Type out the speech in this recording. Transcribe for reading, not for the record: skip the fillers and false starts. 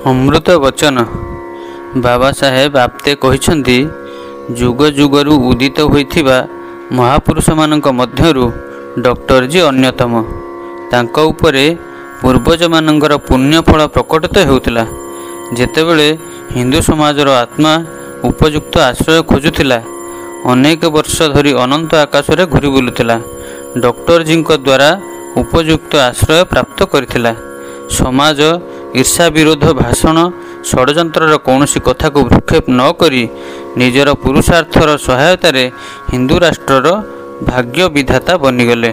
ଅମୃତ ବଚନ। ବାବା ସାହେବ ଆପ୍ତେ କହିଛନ୍ତି, ଯୁଗ ଯୁଗରୁ ଉଦିତ ହୋଇଥିବା ମହାପୁରୁଷମାନଙ୍କ ମଧ୍ୟରୁ ଡକ୍ଟରଜୀ ଅନ୍ୟତମ। ତାଙ୍କ ଉପରେ ପୂର୍ବଜମାନଙ୍କର ପୁଣ୍ୟଫଳ ପ୍ରକଟିତ ହେଉଥିଲା। ଯେତେବେଳେ ହିନ୍ଦୁ ସମାଜର ଆତ୍ମା ଉପଯୁକ୍ତ ଆଶ୍ରୟ ଖୋଜୁଥିଲା, ଅନେକ ବର୍ଷ ଧରି ଅନନ୍ତ ଆକାଶରେ ଘୁରି ବୁଲୁଥିଲା, ଡକ୍ଟରଜୀଙ୍କ ଦ୍ୱାରା ଉପଯୁକ୍ତ ଆଶ୍ରୟ ପ୍ରାପ୍ତ କରିଥିଲା। ସମାଜ ଈର୍ଷା ବିରୋଧ ଭାଷଣ ଷଡ଼ଯନ୍ତ୍ରର କୌଣସି କଥାକୁ ଭ୍ରୂକ୍ଷେପ ନ କରି ନିଜର ପୁରୁଷାର୍ଥର ସହାୟତାରେ ହିନ୍ଦୁ ରାଷ୍ଟ୍ରର ଭାଗ୍ୟ ବିଧାତା ବନିଗଲେ।